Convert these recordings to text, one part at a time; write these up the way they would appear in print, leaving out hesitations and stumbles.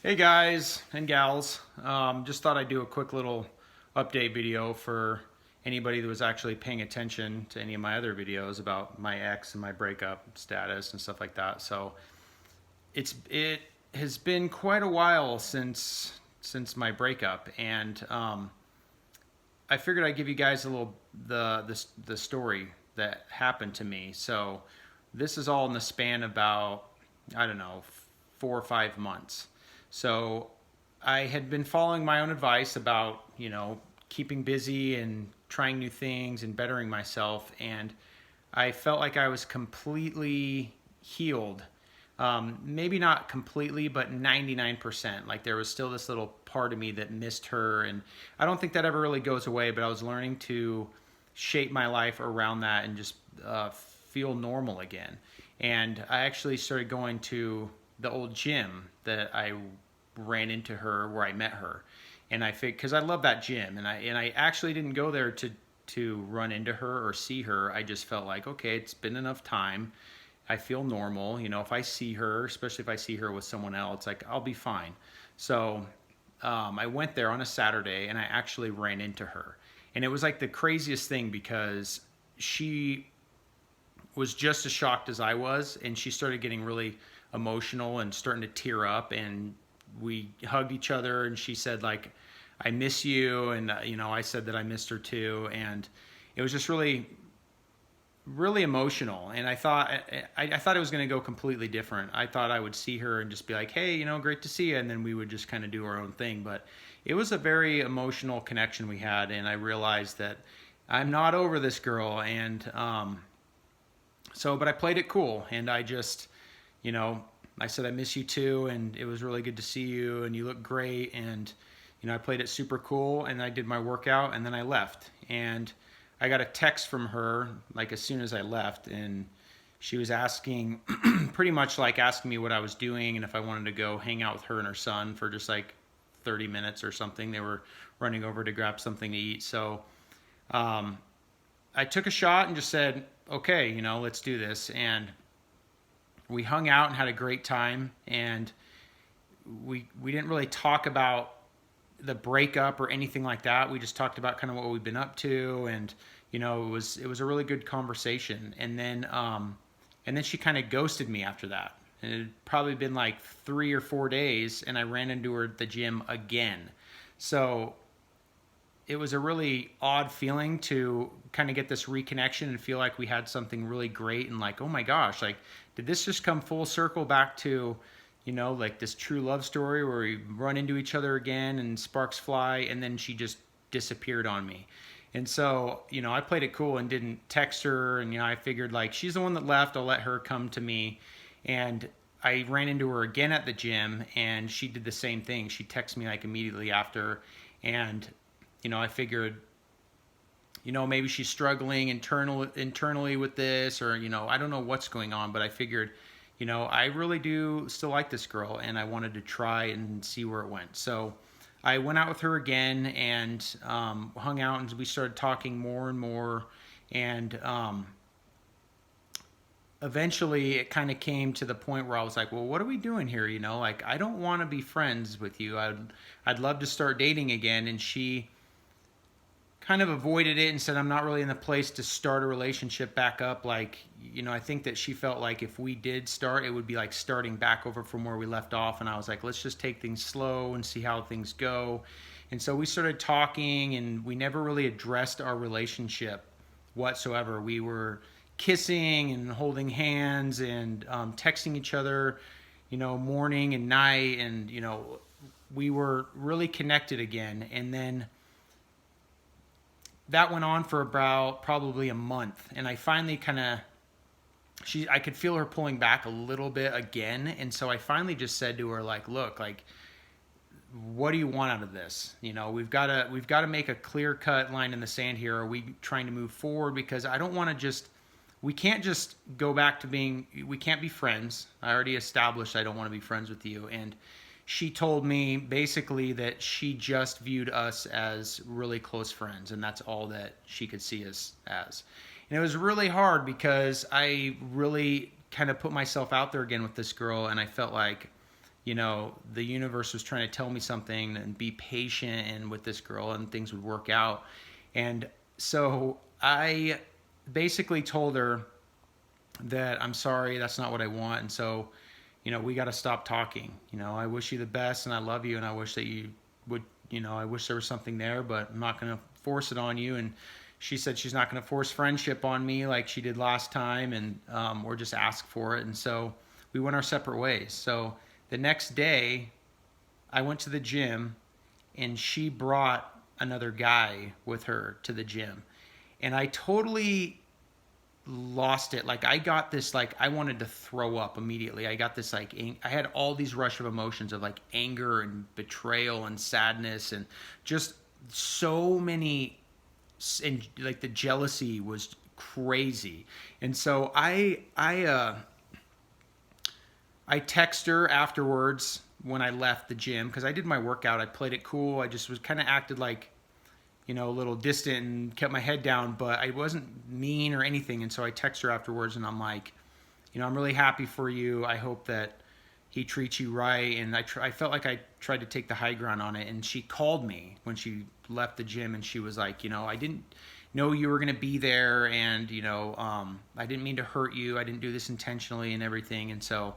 Hey guys and gals, just thought I'd do a quick little update video for anybody that was actually paying attention to any of my other videos about my ex and my breakup status and stuff like that. So it has been quite a while since my breakup, and I figured I'd give you guys a little the story that happened to me. So this is all in the span of about, I don't know, 4 or 5 months. So I had been following my own advice about, keeping busy and trying new things and bettering myself. And I felt like I was completely healed. Maybe not completely, but 99%. Like there was still this little part of me that missed her. And I don't think that ever really goes away, but I was learning to shape my life around that and just feel normal again. And I actually started going to the old gym that I ran into her, where I met her. And I think, because I love that gym, and I actually didn't go there to run into her or see her. I just felt like, okay, it's been enough time. I feel normal. If I see her, especially if I see her with someone else, like I'll be fine. So I went there on a Saturday and I actually ran into her. And it was like the craziest thing because she was just as shocked as I was, and she started getting really emotional and starting to tear up, and we hugged each other, and she said like, I miss you, and I said that I missed her too, and it was just really really emotional. And I thought it was going to go completely different. I thought I would see her and just be like, hey, great to see you, and then we would just kind of do our own thing. But it was a very emotional connection we had, and I realized that I'm not over this girl. And but I played it cool, and I just, I said, I miss you too, and it was really good to see you, and you look great. And, I played it super cool, and I did my workout, and then I left. And I got a text from her, like, as soon as I left, and she was asking, pretty much like asking me what I was doing and if I wanted to go hang out with her and her son for just like 30 minutes or something. They were running over to grab something to eat. So I took a shot and just said, okay, let's do this. And we hung out and had a great time, and we didn't really talk about the breakup or anything like that. We just talked about kind of what we've been up to, and it was a really good conversation. And then she kind of ghosted me after that. And it had probably been like 3 or 4 days, and I ran into her at the gym again. So it was a really odd feeling to kind of get this reconnection and feel like we had something really great, and like, oh my gosh, like, did this just come full circle back to, like this true love story where we run into each other again and sparks fly, and then she just disappeared on me. And so, I played it cool and didn't text her, and, I figured like, she's the one that left, I'll let her come to me. And I ran into her again at the gym, and she did the same thing. She texted me like immediately after, and, I figured, maybe she's struggling internally with this, or, I don't know what's going on, but I figured, I really do still like this girl, and I wanted to try and see where it went. So I went out with her again and hung out, and we started talking more and more. And eventually it kind of came to the point where I was like, well, what are we doing here? Like, I don't want to be friends with you. I'd love to start dating again. And she kind of avoided it and said, I'm not really in the place to start a relationship back up. Like, I think that she felt like if we did start, it would be like starting back over from where we left off. And I was like, let's just take things slow and see how things go. And so we started talking, and we never really addressed our relationship whatsoever. We were kissing and holding hands and texting each other, morning and night. And, we were really connected again. And then that went on for about probably a month, and I finally I could feel her pulling back a little bit again. And so I finally just said to her, like, look, like, what do you want out of this? We've got to make a clear cut line in the sand here. Are we trying to move forward? Because I don't want to we can't just go back to we can't be friends. I already established I don't want to be friends with you. And she told me basically that she just viewed us as really close friends, and that's all that she could see us as. And it was really hard because I really kind of put myself out there again with this girl, and I felt like, you know, the universe was trying to tell me something and be patient and with this girl and things would work out. And so I basically told her that I'm sorry, that's not what I want. And so, you know, we got to stop talking. You know, I wish you the best and I love you and I wish that you would, you know, I wish there was something there, but I'm not going to force it on you. And she said she's not going to force friendship on me like she did last time, and or just ask for it. And so we went our separate ways. So the next day, I went to the gym, and she brought another guy with her to the gym, and I totally lost it. Like I got this, like I wanted to throw up immediately. I got this like I had all these rush of emotions of like anger and betrayal and sadness and just so many, and like the jealousy was crazy. And so I text her afterwards when I left the gym because I did my workout. I played it cool. I just was kind of acted like, you know, a little distant and kept my head down, but I wasn't mean or anything. And so I text her afterwards and I'm like, you know, I'm really happy for you. I hope that he treats you right. And I felt like I tried to take the high ground on it. And she called me when she left the gym and she was like, you know, I didn't know you were going to be there. And, you know, I didn't mean to hurt you. I didn't do this intentionally and everything. And so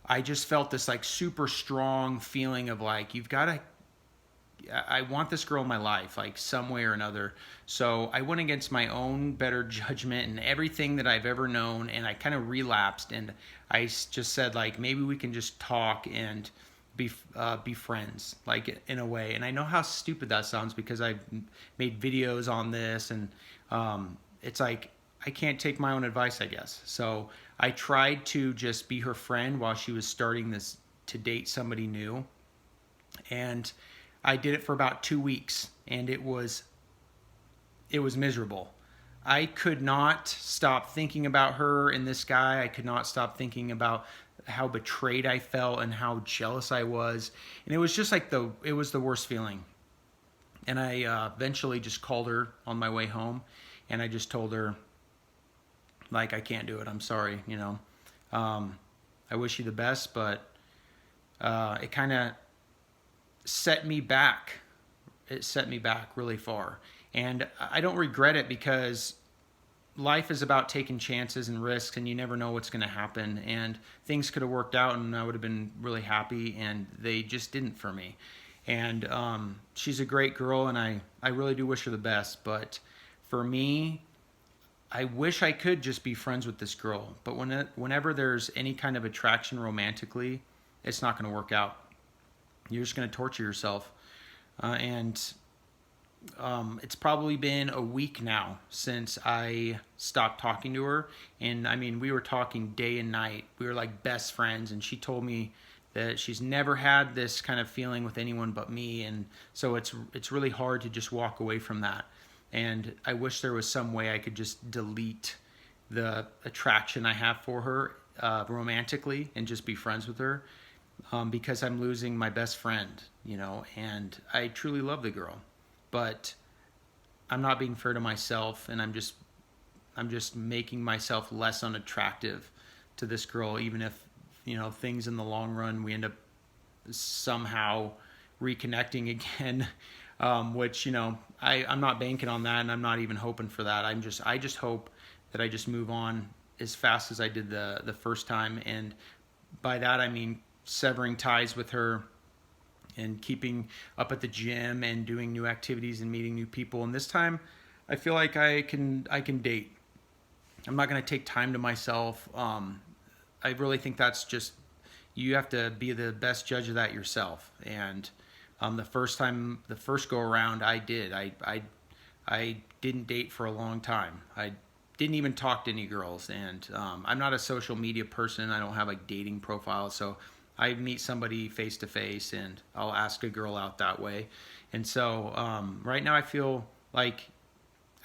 I just felt this like super strong feeling of like, I want this girl in my life, like some way or another. So I went against my own better judgment and everything that I've ever known. And I kind of relapsed and I just said like, maybe we can just talk and be friends, like in a way. And I know how stupid that sounds because I've made videos on this and it's like, I can't take my own advice, I guess. So I tried to just be her friend while she was starting this to date somebody new. And I did it for about 2 weeks and it was miserable. I could not stop thinking about her and this guy. I could not stop thinking about how betrayed I felt and how jealous I was. And it was just like it was the worst feeling. And I eventually just called her on my way home and I just told her, like, I can't do it. I'm sorry, you know. I wish you the best, but it kind of set me back. It set me back really far. And I don't regret it because life is about taking chances and risks and you never know what's going to happen. And things could have worked out and I would have been really happy and they just didn't for me. And she's a great girl and I really do wish her the best. But for me, I wish I could just be friends with this girl, but whenever there's any kind of attraction romantically, it's not going to work out. You're just going to torture yourself. And it's probably been a week now since I stopped talking to her. And I mean, we were talking day and night. We were like best friends. And she told me that she's never had this kind of feeling with anyone but me. And so it's really hard to just walk away from that. And I wish there was some way I could just delete the attraction I have for her romantically and just be friends with her because I'm losing my best friend, you know, and I truly love the girl. But I'm not being fair to myself and I'm just making myself less unattractive to this girl, even if, you know, things in the long run we end up somehow reconnecting again. Which, you know, I'm not banking on that and I'm not even hoping for that. I just hope that I just move on as fast as I did the first time. And by that, I mean severing ties with her and keeping up at the gym and doing new activities and meeting new people. And this time I feel like I can date. I'm not going to take time to myself. I really think that's just, you have to be the best judge of that yourself. And the first go around, I did. I didn't date for a long time. I didn't even talk to any girls, and I'm not a social media person. I don't have like dating profiles, so I meet somebody face to face, and I'll ask a girl out that way. And so right now, I feel like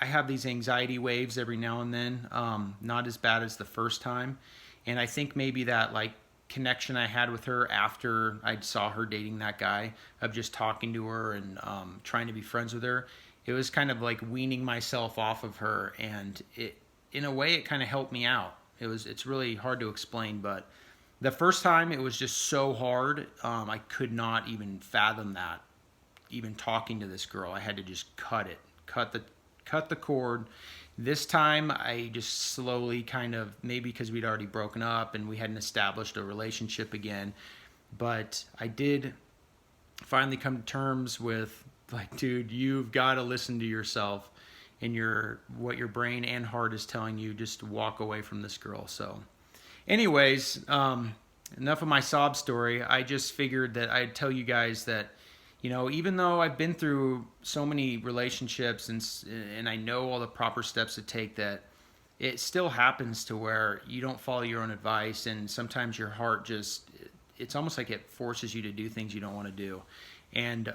I have these anxiety waves every now and then, not as bad as the first time, and I think maybe that like connection I had with her after I saw her dating that guy, of just talking to her and trying to be friends with her, it was kind of like weaning myself off of her, and it, in a way, it kind of helped me out. It's really hard to explain, but The first time it was just so hard. I could not even fathom that. Even talking to this girl, I had to just cut the cord. This time I just slowly kind of, maybe because we'd already broken up and we hadn't established a relationship again, but I did finally come to terms with, like, dude, you've got to listen to yourself and what your brain and heart is telling you. Just walk away from this girl. So anyways, enough of my sob story. I just figured that I'd tell you guys that, even though I've been through so many relationships and I know all the proper steps to take, that it still happens to where you don't follow your own advice, and sometimes your heart just, it's almost like it forces you to do things you don't want to do. And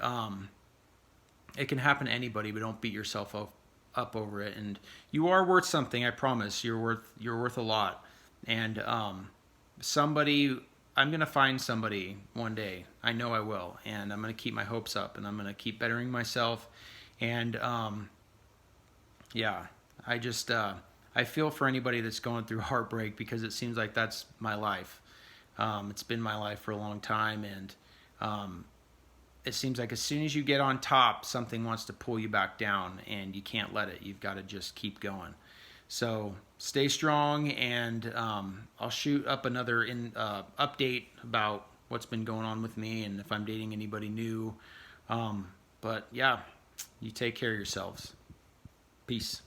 it can happen to anybody, but don't beat yourself up over it. And you are worth something, I promise. You're worth a lot. And somebody, I'm going to find somebody one day. I know I will. And I'm going to keep my hopes up, and I'm going to keep bettering myself. And yeah, I just, I feel for anybody that's going through heartbreak, because it seems like that's my life. It's been my life for a long time. And it seems like as soon as you get on top, something wants to pull you back down, and you can't let it. You've got to just keep going. So stay strong, and I'll shoot up another update about what's been going on with me and if I'm dating anybody new. But yeah, you take care of yourselves. Peace.